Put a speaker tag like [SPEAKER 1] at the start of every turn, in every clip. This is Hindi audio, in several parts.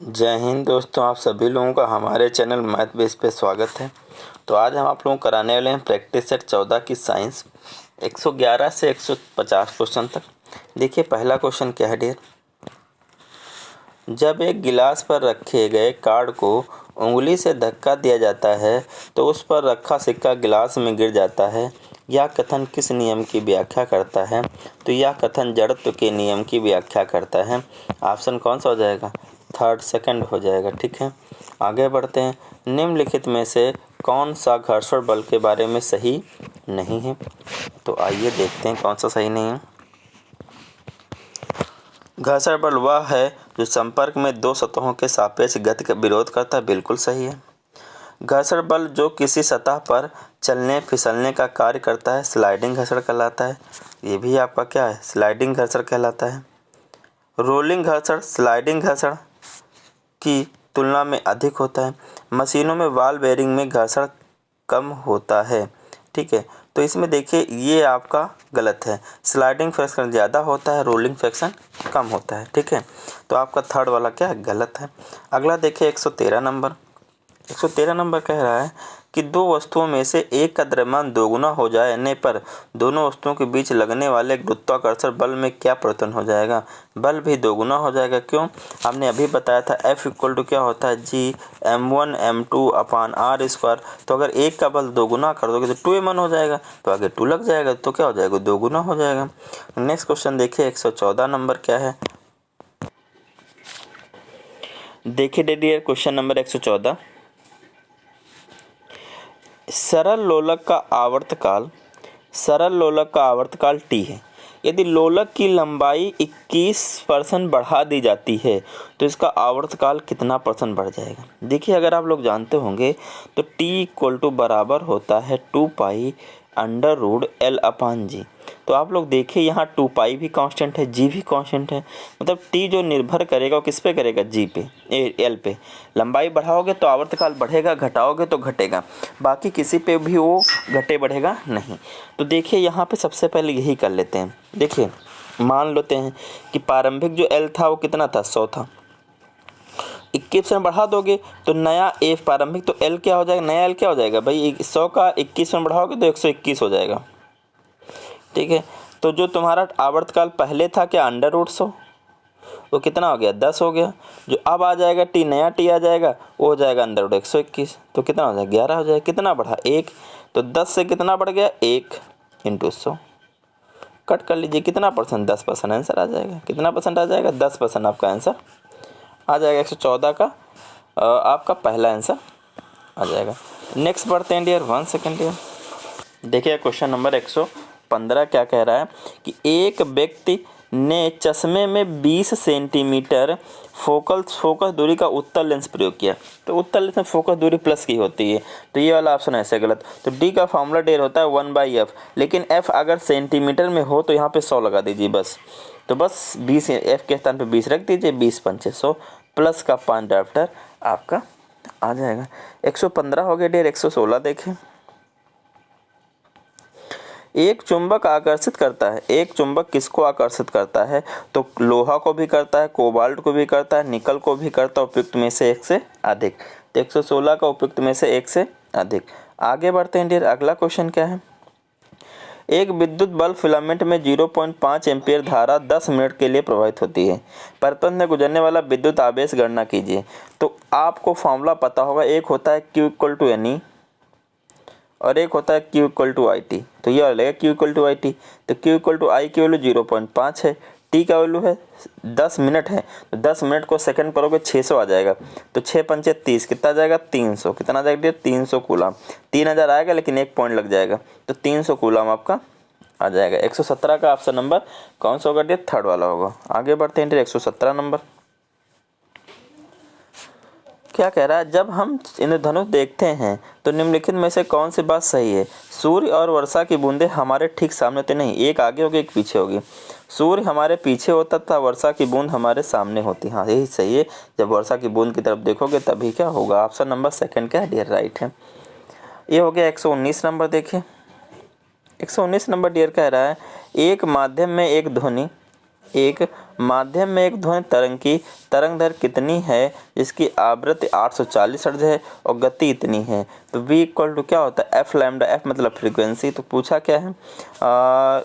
[SPEAKER 1] जय हिंद दोस्तों, आप सभी लोगों का हमारे चैनल मैथ बेस पे स्वागत है। तो आज हम आप लोगों को कराने वाले हैं प्रैक्टिस सेट 14 की साइंस 111 से 150 क्वेश्चन तक। देखिए पहला क्वेश्चन क्या है डियर। जब एक गिलास पर रखे गए कार्ड को उंगली से धक्का दिया जाता है तो उस पर रखा सिक्का गिलास में गिर जाता है। यह कथन किस नियम की व्याख्या करता है? तो यह कथन जड़त्व के नियम की व्याख्या करता है। ऑप्शन कौन सा हो जाएगा? थर्ड सेकंड हो जाएगा। ठीक है, आगे बढ़ते हैं। निम्नलिखित में से कौन सा घर्षण बल के बारे में सही नहीं है? तो आइए देखते हैं कौन सा सही नहीं है। घर्षण बल वह है जो संपर्क में दो सतहों के सापेक्ष गति का विरोध करता है। बिल्कुल सही है। घर्षण बल जो किसी सतह पर चलने फिसलने का कार्य करता है स्लाइडिंग घर्षण कहलाता है। ये भी आपका क्या है? स्लाइडिंग घर्षण कहलाता है। रोलिंग घर्षण स्लाइडिंग घर्षण की तुलना में अधिक होता है। मशीनों में बॉल बेयरिंग में घर्षण कम होता है। ठीक है, तो इसमें देखिए ये आपका गलत है। स्लाइडिंग फ्रैक्शन ज़्यादा होता है, रोलिंग फ्रैक्शन कम होता है। ठीक है, तो आपका थर्ड वाला क्या है? गलत है। अगला देखिए 113 नंबर। 113 नंबर कह रहा है कि दो वस्तुओं में से एक का द्रव्यमान दोगुना हो जाने पर दोनों वस्तुओं के बीच लगने वाले गुरुत्वाकर्षण बल में क्या परिवर्तन हो जाएगा? बल भी दोगुना हो जाएगा। क्यों? हमने अभी बताया था F इक्वल टू क्या होता है? G m1 m2 अपान r स्क्वायर। तो अगर एक का बल दोगुना कर दोगे तो 2m1 हो जाएगा, तो आगे 2 लग जाएगा, तो क्या हो जाएगा? दोगुना हो जाएगा। नेक्स्ट क्वेश्चन देखिए 114 नंबर क्या है। देखिए डियर क्वेश्चन नंबर 114। सरल लोलक का आवर्तकाल t है। यदि लोलक की लंबाई 21% बढ़ा दी जाती है तो इसका आवर्तकाल कितना % बढ़ जाएगा? देखिए अगर आप लोग जानते होंगे तो t इक्वल टू बराबर होता है 2 पाई अंडर रूट L अपान जी। तो आप लोग देखिए यहाँ 2 पाई भी कांस्टेंट है, जी भी कांस्टेंट है, मतलब टी जो निर्भर करेगा वो किस पे करेगा? जी पे, एल पे। लंबाई बढ़ाओगे तो आवर्तकाल बढ़ेगा, घटाओगे तो घटेगा, बाकी किसी पे भी वो घटे बढ़ेगा नहीं। तो देखिए यहाँ पे सबसे पहले यही कर लेते हैं। देखिए मान लेते हैं कि प्रारंभिक जो एल था वो कितना था? 100 था। 21% बढ़ा दोगे तो नया एफ प्रारंभिक तो एल क्या हो जाएगा? नया एल क्या हो जाएगा भाई? 100 का 21% बढ़ाओगे तो 121 हो जाएगा। ठीक है, तो जो तुम्हारा आवर्तकाल पहले था क्या? अंडर रूट 100, वो कितना हो गया? 10 हो गया। जो अब आ जाएगा टी, नया टी आ जाएगा, वो हो जाएगा अंडर रूट 121, तो कितना हो जाएगा? 11 हो जाएगा। कितना बढ़ा? 1, तो 10 से कितना बढ़ गया? 1 इंटू 100। कट कर लीजिए, कितना %? 10% आंसर आ जाएगा। कितना % आ जाएगा? 10% आपका आंसर आ जाएगा। 114 का आपका पहला आंसर आ जाएगा। नेक्स्ट बढ़ते हैं डियर, 1 सेकेंड डियर। देखिए क्वेश्चन नंबर 115 क्या कह रहा है कि एक व्यक्ति ने चश्मे में 20 सेंटीमीटर फोकस दूरी का उत्तल लेंस प्रयोग किया। तो उत्तल लेंस में फोकस दूरी प्लस की होती है, तो ये वाला ऑप्शन ऐसे गलत। तो डी का फॉर्मूला डेर होता है 1/f, लेकिन f अगर सेंटीमीटर में हो तो यहाँ पे 100 लगा दीजिए बस। तो बस 20 f के स्थान पे 20 रख दीजिए, 20 पंचे 100 प्लस का 5 डाफ्टर आपका आ जाएगा। 115 हो गया डेर। 116 देखें। एक चुंबक आकर्षित करता है। एक चुंबक किसको आकर्षित करता है? तो लोहा को भी करता है, कोबाल्ट को भी करता है, निकल को भी करता है, उपयुक्त में से एक से अधिक। तो 116 का उपयुक्त में से एक से अधिक। आगे बढ़ते हैं डियर, अगला क्वेश्चन क्या है। एक विद्युत बल्ब फिलामेंट में 0.5 एम्पीयर धारा 10 मिनट के लिए प्रवाहित होती है। परतंत्र में गुजरने वाला विद्युत आवेश गणना कीजिए। तो आपको फॉर्मूला पता होगा, एक होता है Q इक्वल टू NE और एक होता है Q इक्वल टू IT। तो ये वाला Q इक्वल टू IT, तो Q इक्वल टू I की वैल्यू 0.5 है, T का वैल्यू है 10 मिनट है, तो 10 मिनट को सेकंड करोगे 600 आ जाएगा। तो 6 पंचे 30, कितना आ जाएगा? 300। कितना आ जाएगा? 300 कूलम। 3000 आएगा लेकिन एक पॉइंट लग जाएगा, तो 300 कूलम आपका आ जाएगा। 117 का ऑप्शन नंबर कौन सा होगा? थर्ड वाला होगा। आगे बढ़ते हैं 117 नंबर क्या कह रहा है। जब हम इंद्रधनुष देखते हैं तो निम्नलिखित में से कौन सी बात सही है? सूर्य और वर्षा की बूंदें हमारे ठीक सामने होती नहीं, एक आगे होगी एक पीछे होगी। सूर्य हमारे पीछे होता था, वर्षा की बूंद हमारे सामने होती। हाँ यही सही है, जब वर्षा की बूंद की तरफ देखोगे तभी क्या होगा? ऑप्शन नंबर सेकंड क्या है डियर? राइट है। ये हो गया 119 नंबर। देखिए 119 नंबर डियर कह रहा है एक माध्यम में एक ध्वनि एक माध्यम में एक ध्वनि तरंग की तरंग दर कितनी है जिसकी आवृत्ति 840 हर्ट्ज है और गति इतनी है। तो v इक्वल टू क्या होता है, एफ लैम्डा, एफ मतलब फ्रीक्वेंसी। तो पूछा क्या है,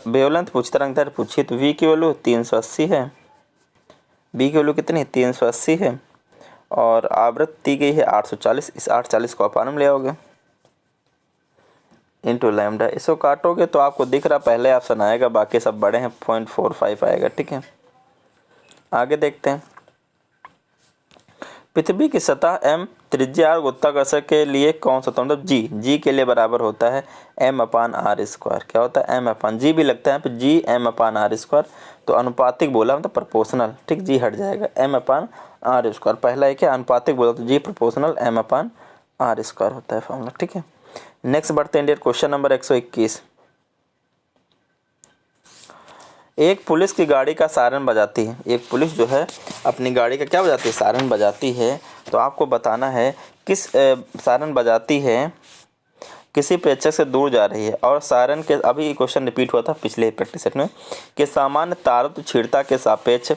[SPEAKER 1] वेवलेंथ पूछ, तरंग दर पूछी। तो v की वैल्यू 380 है, v की वैल्यू कितनी 380 है और आवृत्ति दी गई है 840। इस 840 को अपान में ले आओगे इंटू लैम्डा, इसको काटोगे तो आपको दिख रहा पहले ऑप्शन आएगा, बाकी सब बड़े हैं, 0.45 आएगा। ठीक है, आगे देखते हैं। पृथ्वी की सतह m, त्रिज्या r, गुरुत्वाकर्षण के लिए कौन सा, मतलब g के लिए बराबर होता है m/r²। क्या होता है m/g भी लगता है g m/r²। तो अनुपातिक बोला मतलब प्रोपोर्शनल, ठीक, g हट जाएगा m/r²। पहला है क्या अनुपातिक बोला तो g प्रोपोर्शनल m/r² होता है फॉर्मूला। ठीक है, नेक्स्ट बढ़ते हैं क्वेश्चन नंबर 121। एक पुलिस की गाड़ी का सायरन बजाती है, एक पुलिस जो है अपनी गाड़ी का क्या बजाती है, सायरन बजाती है। तो आपको बताना है किस सायरन बजाती है, किसी प्रेक्षक से दूर जा रही है और सायरन के, अभी क्वेश्चन रिपीट हुआ था पिछले प्रैक्टिस सेट में, कि सामान्य तारत्व क्षीणता के सापेक्ष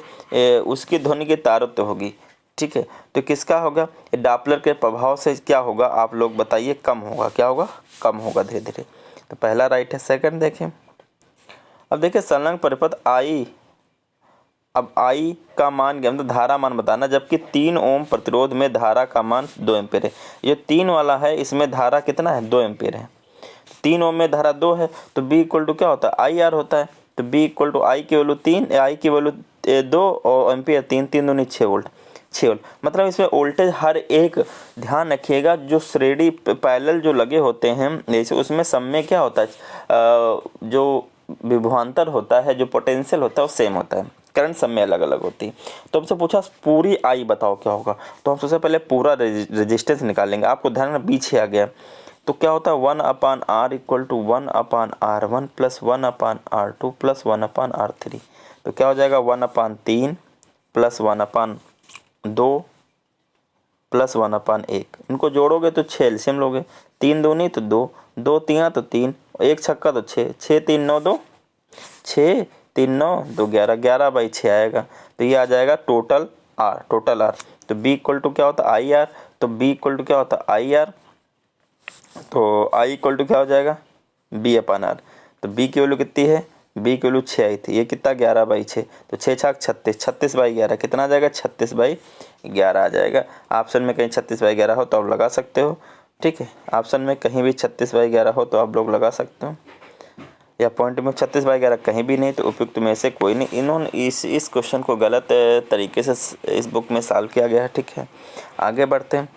[SPEAKER 1] उसकी ध्वनि की तारत्व होगी। ठीक है, तो किसका होगा, डॉपलर के प्रभाव से क्या होगा आप लोग बताइए, कम होगा। क्या होगा, कम होगा धीरे धीरे। तो पहला राइट है। सेकंड देखें, अब देखिए संलग्न परिपथ आई, अब आई का मान क्या, मतलब धारा मान बताना, जबकि 3 ओम प्रतिरोध में धारा का मान 2 एम्पीयर है। ये 3 वाला है, इसमें धारा कितना है 2 एम्पीयर है। 3 ओम में धारा 2 है तो बी इक्वल टू क्या होता है आई आर होता है। तो बी इक्वल टू आई की वैल्यू 3, आई की वैल्यू 2 और एम्पीयर 3, 3 दूनी 6 वोल्ट, 6 वोल्ट। मतलब इसमें वोल्टेज हर एक, ध्यान रखिएगा जो श्रेणी पैरेलल जो लगे होते हैं जैसे उसमें सब में क्या होता है, जो विभवांतर होता है, जो पोटेंशियल होता है वो सेम होता है, करंट सब में अलग अलग होती है। तो हमसे पूछा पूरी आई बताओ क्या होगा, तो हम सबसे पहले पूरा रेजिस्टेंस निकालेंगे। आपको ध्यान में पीछे आ गया तो क्या होता है 1/r equal to 1/r1 plus 1/r2 plus 1/r3। तो क्या हो जाएगा 1/3 प्लस 1/2 प्लस 1/1। इनको जोड़ोगे तो 6 एलसीएम लोगे, 3 दूनी तो 2, 2 तीन तो 3, 1 छक्का तो 6, 6 3 9 2, 6 3 9 2 11, 11/6 आएगा। तो ये आ जाएगा टोटल आर, टोटल आर। तो बी इक्वल टू क्या होता है आई आर, तो बी इक्वल टू क्या होता है आई आर, तो आई इक्वल टू क्या हो जाएगा b/r। तो b की वैल्यू कितनी है, b की वैल्यू 6 आई थी, ये कितना 11/6, तो 6 छाक 36, 36/11 कितना आ जाएगा 36/11 आ जाएगा। ऑप्शन में कहीं 36/11 हो तो आप लगा सकते हो। ठीक है, ऑप्शन में कहीं भी 36/11 हो तो आप लोग लगा सकते हो, या पॉइंट में 36/11 कहीं भी नहीं तो उपयुक्त में से कोई नहीं। इन्होंने इस क्वेश्चन को गलत तरीके से इस बुक में सॉल्व किया गया है। ठीक है, आगे बढ़ते हैं।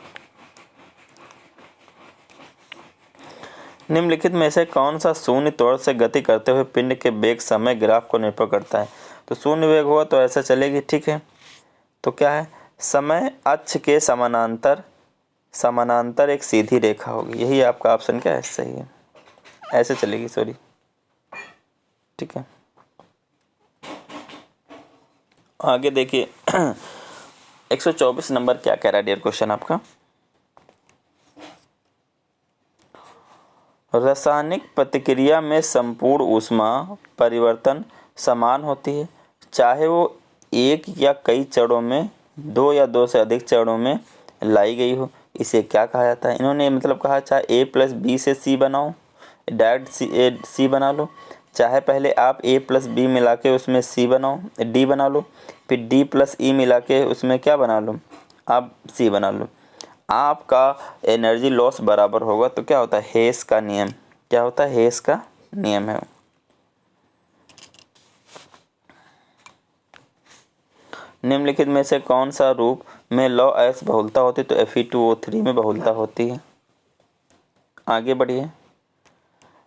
[SPEAKER 1] निम्नलिखित में से कौन सा शून्य त्वरण से गति करते हुए पिंड के वेग समय ग्राफ को निर्भर करता है। तो शून्य वेग होगा तो ऐसा चलेगी। ठीक है, तो क्या है समय अक्ष के समानांतर एक सीधी रेखा होगी, यही आपका ऑप्शन क्या है सही है, ऐसे चलेगी सॉरी। ठीक है, आगे देखिए 124 नंबर क्या कह रहा है डियर क्वेश्चन आपका, रासायनिक प्रतिक्रिया में संपूर्ण ऊष्मा परिवर्तन समान होती है, चाहे वो एक या कई चरणों में, 2 या 2 से अधिक चरणों में लाई गई हो। इसे क्या कहा जाता है, इन्होंने मतलब कहा चाहे a प्लस बी से c बनाओ, डायरेक्ट c बना लो, चाहे पहले आप a प्लस बी मिला के उसमें c बनाओ, d बना लो, फिर d प्लस e मिला के उसमें क्या बना लो आप c बना लो, आपका एनर्जी लॉस बराबर होगा। तो क्या होता है हेस का नियम, क्या होता है हेस का नियम है। निम्नलिखित में से कौन सा रूप में लॉ एस बहुलता होती है, तो Fe2O3 में बहुलता होती है। आगे बढ़िए,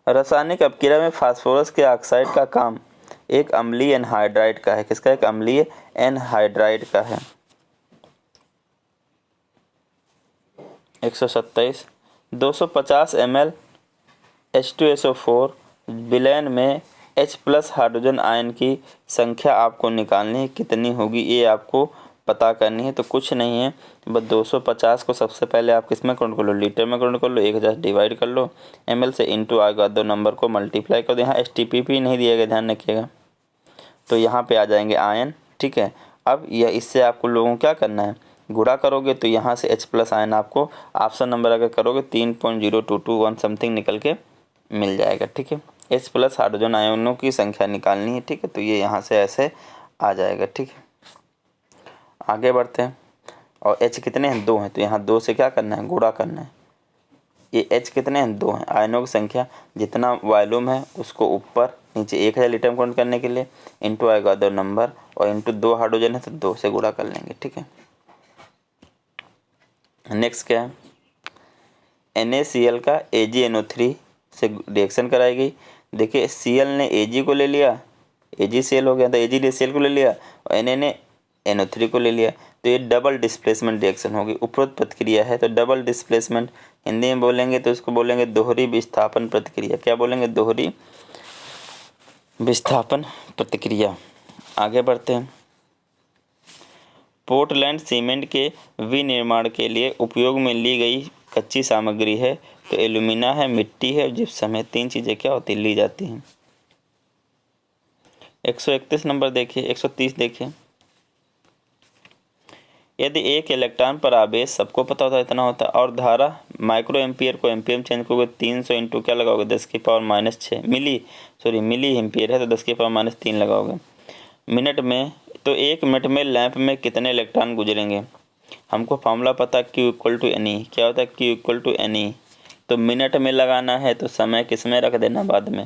[SPEAKER 1] रासायनिक अपक्रिया में फास्फोरस के ऑक्साइड का काम एक अम्लीय एनहाइड्राइड का है, किसका, एक अम्लीय एनहाइड्राइड का है। 127 250 ml H2SO4 विलयन में H प्लस हाइड्रोजन आयन की संख्या आपको निकालनी है, कितनी होगी ये आपको पता करनी है। तो कुछ नहीं है, बस 250 को सबसे पहले आप किस में काउंट कर लो, लीटर में काउंट कर लो, 1000 डिवाइड कर लो, ml से इंटू आएगा, 2 नंबर को मल्टीप्लाई कर दो। यहाँ STPP नहीं दिया गया, ध्यान रखिएगा, तो यहाँ पे आ जाएंगे आयन, ठीक है। अब यह इससे आपको लोगों को क्या करना है, गुणा करोगे तो यहाँ से H प्लस आयन आपको ऑप्शन नंबर अगर करोगे 3.0221 समथिंग निकल के मिल जाएगा, ठीक है। H प्लस हाइड्रोजन आयनों की संख्या निकालनी है, ठीक है। तो ये यहाँ से ऐसे आ जाएगा, ठीक है। आगे बढ़ते हैं। और H कितने हैं, 2 हैं, तो यहाँ 2 से क्या करना है, गुणा करना है। ये H कितने हैं, 2 हैं। आयनों की संख्या जितना वॉल्यूम है उसको ऊपर नीचे 1000 लीटर काउंट करने के लिए इंटू आएगा 2 नंबर और इंटू 2 हाइड्रोजन है तो 2 से गुणा कर लेंगे, ठीक है। नेक्स्ट क्या है, NaCl का AgNO3 से रिएक्शन कराई गई। देखिए Cl ने Ag को ले लिया, AgCl हो गया, तो Ag ने Cl को ले लिया और Na ने NO3 को ले लिया, तो ये डबल डिस्प्लेसमेंट रिएक्शन होगी। उपरोक्त प्रतिक्रिया है तो डबल डिस्प्लेसमेंट हिंदी में बोलेंगे तो इसको बोलेंगे दोहरी विस्थापन प्रतिक्रिया। क्या बोलेंगे, दोहरी विस्थापन प्रतिक्रिया। आगे बढ़ते हैं। पोर्टलैंड सीमेंट के विनिर्माण के लिए उपयोग में ली गई कच्ची सामग्री है, तो एल्यूमिना है, मिट्टी है और जिप्सम है। 3 चीज़ें क्या होती ली जाती हैं। 131 नंबर देखिए, 130 देखिए। यदि एक इलेक्ट्रॉन पर आवेश सबको पता होता है इतना होता है और धारा माइक्रो एम्पियर को एम्पियर में चेंज करोगे 300 इंटू क्या लगाओगे 10⁻⁻6 मिली एम्पियर है तो 10⁻3 लगाओगे मिनट में। तो 1 मिनट में लैंप में कितने इलेक्ट्रॉन गुजरेंगे। हमको फॉर्मूला पता Q equal to N E. क्या होता है Q equal to N E, तो मिनट में लगाना है तो समय किस में रख देना बाद में।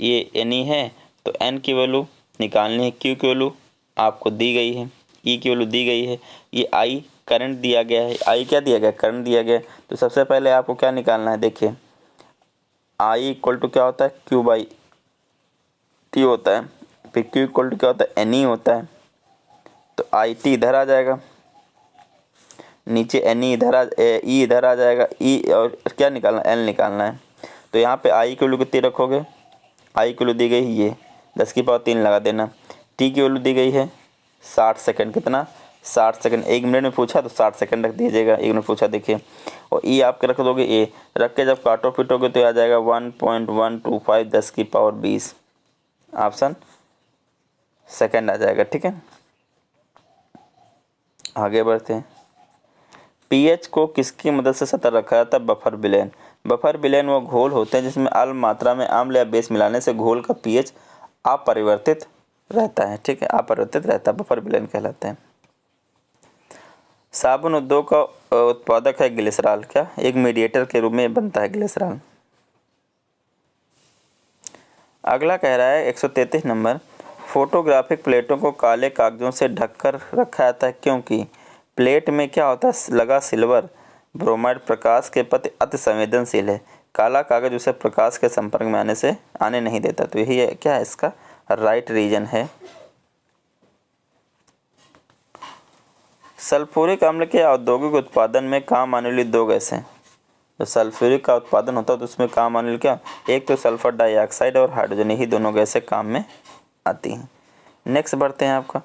[SPEAKER 1] ये एन ई है तो एन की वैल्यू निकालनी है, Q की वैल्यू आपको दी गई है, ई की वैल्यू दी गई है, ये आई करंट दिया गया है। आई क्या दिया गया, करंट दिया गया। तो सबसे पहले आपको क्या निकालना है, देखिए आई इक्वल टू क्या होता है Q बाई टी होता है, फिर Q इक्वल टू क्या होता है एन ई होता है। तो आई टी इधर आ जाएगा, नीचे एन ई इधर आ जाएगा, ई और क्या निकालना एल निकालना है। तो यहाँ पे आई की वैल्यू कितनी रखोगे, आई की वैल्यू दी गई ये 10⁻3 लगा देना। टी की वैल्यू दी गई है 60 सेकंड, कितना 60 सेकंड। 1 मिनट में पूछा तो 60 सेकंड रख दीजिएगा, 1 मिनट पूछा देखिए। और ई आपके रख दोगे ए, रख के जब काटो पीटोगे तो आ जाएगा 1.125 10⁻20 ऑप्शन सेकंड आ जाएगा, ठीक है। आगे बढ़ते हैं। पीएच को किसकी मदद से सतर्क रखा जाता है, बफर विलयन। बफर विलयन वो घोल होते हैं जिसमें अल्प मात्रा में अम्ल या बेस मिलाने से घोल का पीएच अपरिवर्तित रहता है, ठीक है, अपरिवर्तित रहता है, बफर विलयन कहलाते हैं। साबुन उद्योग का उत्पादक है ग्लिसरॉल, क्या एक मीडिएटर के रूप में बनता है ग्लिसरॉल। अगला कह रहा है 133 नंबर, फोटोग्राफिक प्लेटों को काले कागजों से ढककर रखा जाता है क्योंकि प्लेट में क्या होता है लगा सिल्वर ब्रोमाइड प्रकाश के प्रति अति संवेदनशील है। काला कागज उसे प्रकाश के संपर्क में आने नहीं देता। तो यही है क्या है इसका राइट रीजन है। सल्फ्यूरिक अम्ल के औद्योगिक उत्पादन में काम आने वाली 2 गैसें। तो सल्फ्यूरिक का उत्पादन होता है तो उसमें काम आने वाली क्या, एक तो सल्फर डाइऑक्साइड और हाइड्रोजन, यही दोनों गैसें काम में आती हैं। नेक्स्ट बढ़ते हैं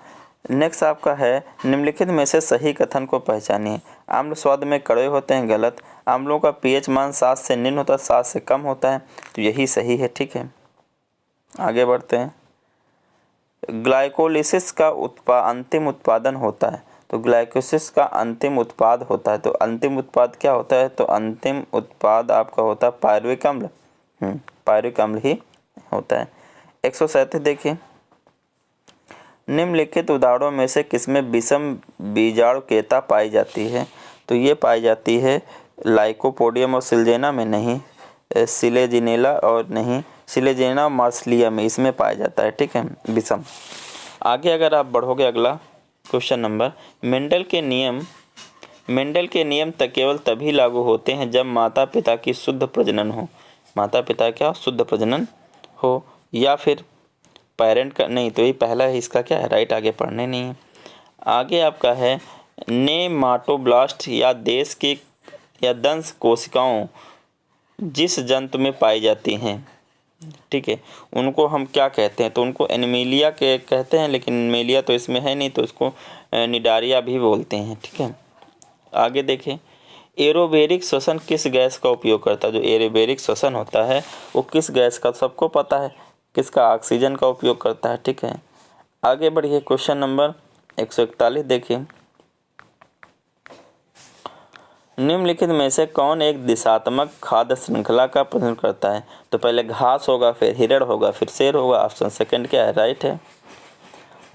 [SPEAKER 1] नेक्स्ट आपका है निम्नलिखित में से सही कथन को पहचानिए। अम्ल स्वाद में कड़वे होते हैं, गलत। अम्लों का पीएच मान 7 से निम्न होता है, 7 से कम होता है, तो यही सही है, ठीक है। आगे बढ़ते हैं। ग्लाइकोलिसिस का अंतिम उत्पादन होता है, तो ग्लाइकोलिसिस का अंतिम उत्पाद होता है, तो अंतिम उत्पाद क्या होता है, तो अंतिम उत्पाद आपका होता है पायरुविक अम्ल, पायरुविक अम्ल ही होता है। 137 देखिए, निम्नलिखित उदाहरणों में से किसमें विषम बीजाणुकेता पाई जाती है। तो ये पाई जाती है लाइकोपोडियम और सिलजेना में नहीं, सिलेजिनेला और नहीं, सिलेजिना मार्सलिया में, इसमें पाया जाता है, ठीक है, विषम। आगे अगर आप बढ़ोगे अगला क्वेश्चन नंबर, मेंडल के नियम तक केवल तभी लागू होते हैं जब माता पिता की शुद्ध प्रजनन हो। माता पिता क्या शुद्ध प्रजनन हो या फिर पेरेंट का नहीं, तो ये पहला है इसका क्या है राइट, आगे पढ़ने नहीं है। आगे आपका है नेमाटोब्लास्ट या देश की या दंश कोशिकाओं जिस जंतु में पाई जाती हैं, ठीक है, उनको हम क्या कहते हैं, तो उनको एनिमेलिया के कहते हैं, लेकिन एनिमेलिया तो इसमें है नहीं तो इसको निडारिया भी बोलते हैं, ठीक है। आगे देखें, एरोबेरिक श्वसन किस गैस का उपयोग करता है। जो एरोबेरिक श्वसन होता है वो किस गैस का, सबको पता है किसका, ऑक्सीजन का उपयोग करता है, ठीक है। आगे बढ़िए, क्वेश्चन नंबर 141 देखिए। निम्नलिखित में से कौन एक दिशात्मक खाद्य श्रृंखला का प्रतिनिधित्व करता है? तो पहले घास होगा, फिर हिरण होगा, फिर शेर होगा। ऑप्शन सेकंड क्या है? राइट है।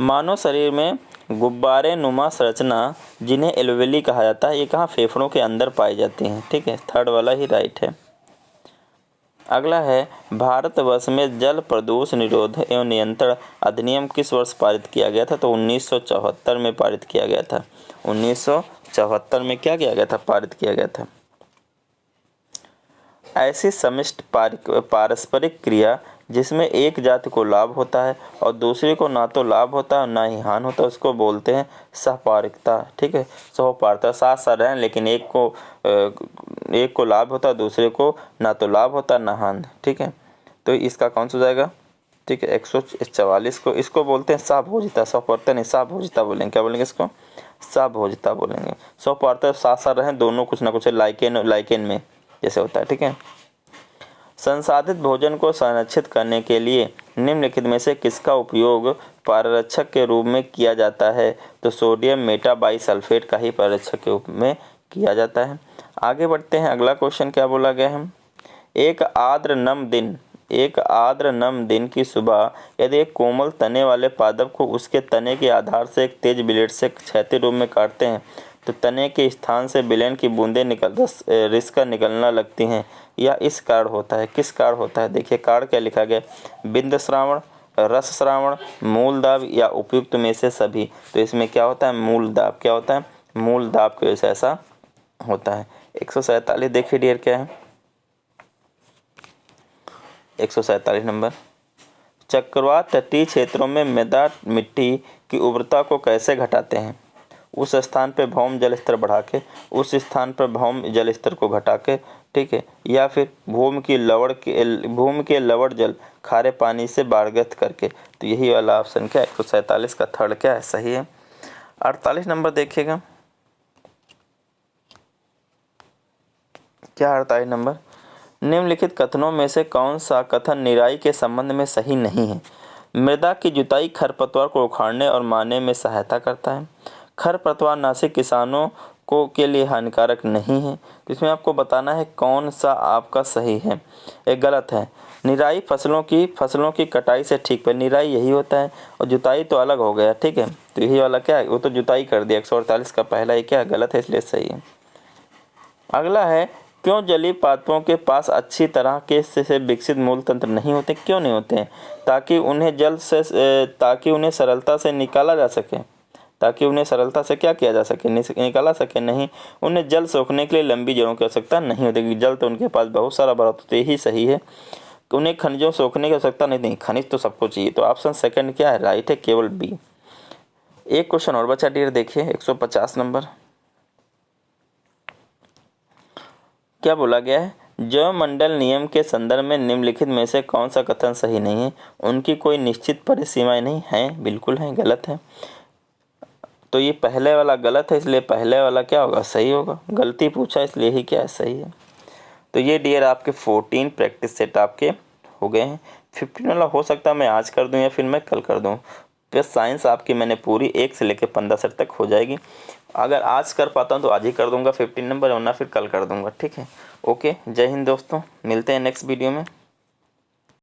[SPEAKER 1] मानव शरीर में गुब्बारे नुमा संरचना जिन्हें एल्वेली कहा जाता है, ये कहाँ? फेफड़ों के अंदर पाई जाती हैं। ठीक है, थर्ड वाला ही राइट है। अगला है, भारतवर्ष में जल प्रदूषण निरोध एवं नियंत्रण अधिनियम किस वर्ष पारित किया गया था? तो 1974 में पारित किया गया था। 1974 में क्या किया गया था? पारित किया गया था। ऐसी समष्टि पारस्परिक क्रिया जिसमें एक जाति को लाभ होता है और दूसरे को ना तो लाभ होता है ना ही हानि होता है, उसको बोलते हैं सहपारिकता। ठीक है, सहपारिकता, साथ साथ रहें लेकिन एक को लाभ होता है, दूसरे को ना तो लाभ होता ना हानि। ठीक है, तो इसका कौन सा हो जाएगा? ठीक है, 144 को इसको बोलते हैं सहभोजिता। सहपारिकता नहीं, सहभोजिता बोलेंगे। क्या बोलेंगे इसको? सहभोजिता बोलेंगे। सहपारिकता साथ साथ रहें, दोनों कुछ ना कुछ लाइकेन में जैसे होता है। ठीक है, संसाधित भोजन को संरक्षित करने के लिए निम्नलिखित में से किसका उपयोग पाररक्षक के रूप में किया जाता है? तो सोडियम मेटाबाइसल्फेट का ही पाररक्षक के रूप में किया जाता है। आगे बढ़ते हैं, अगला क्वेश्चन क्या बोला गया है? एक आर्द्र नम दिन की सुबह यदि एक कोमल तने वाले पादप को उसके तने के आधार से एक तेज ब्लेड से क्षैतिज रूप में काटते हैं तो तने के स्थान से विलयन की बूंदें रिसका निकलना लगती हैं। यह इस कारण होता है। किस कारण होता है? देखिए, कारण क्या लिखा गया? बिंद श्रावण, रस श्रावण, मूल दाब या उपयुक्त में से सभी। तो इसमें क्या होता है? मूल दाब। क्या होता है? मूल दाब की वजह से ऐसा होता है। 147 देखिए डियर क्या है? 147 नंबर, चक्रवात तटीय क्षेत्रों में मृदा मिट्टी की उर्वरता को कैसे घटाते हैं? उस स्थान पर भौम जल स्तर बढ़ा के, उस स्थान पर भौम जल स्तर को घटा के। ठीक है, या फिर भूमि के लवण जल खारे पानी से बाढ़ग्रस्त करके। तो यही वाला ऑप्शन क्या है? 147 का थर्ड क्या है? सही है। 48 नंबर देखिएगा, क्या 48 नंबर? निम्नलिखित कथनों में से कौन सा कथन निराई के संबंध में सही नहीं है? मृदा की जुताई खरपतवार को उखाड़ने और मारने में सहायता करता है। खरपतवार नाशी किसानों को के लिए हानिकारक नहीं है। तो इसमें आपको बताना है कौन सा आपका सही है, एक गलत है। निराई फसलों की कटाई से ठीक पर, निराई यही होता है और जुताई तो अलग हो गया। ठीक है, तो यही वाला क्या है? वो तो जुताई कर दिया। 148 का पहला ही क्या है? गलत है, इसलिए सही है। अगला है, क्यों जलीय पादपों के पास अच्छी तरह के से विकसित मूल तंत्र नहीं होते? क्यों नहीं होते हैं? ताकि उन्हें सरलता से निकाला जा सके। ताकि उन्हें सरलता से क्या किया जा सके? निकाला सके नहीं। उन्हें जल सोखने के लिए लंबी जड़ों की आवश्यकता नहीं होती, क्योंकि जल तो उनके पास बहुत सारा भरा होता है। यही सही है। उन्हें खनिजों सोखने की आवश्यकता नहीं, खनिज तो सबको चाहिए। तो ऑप्शन सेकंड क्या है? राइट है, केवल बी। एक क्वेश्चन और बचा डियर, देखिए 150 नंबर, क्या बोला गया है? जैव मंडल नियम के संदर्भ में निम्नलिखित में से कौन सा कथन सही नहीं है? उनकी कोई निश्चित परिसीमाएं नहीं है। बिल्कुल है, गलत है। तो ये पहले वाला गलत है, इसलिए पहले वाला क्या होगा? सही होगा। गलती पूछा इसलिए ही क्या है? सही है। तो ये डियर आपके 14 प्रैक्टिस सेट आपके हो गए हैं। 15 वाला हो सकता है मैं आज कर दूं या फिर मैं कल कर दूं। प्लस साइंस आपकी मैंने पूरी 1 से लेकर 15 सेट तक हो जाएगी। अगर आज कर पाता हूं तो आज ही कर दूंगा 15 नंबर, वरना फिर कल कर दूंगा। ठीक है, ओके, जय हिंद दोस्तों, मिलते हैं नेक्स्ट वीडियो में।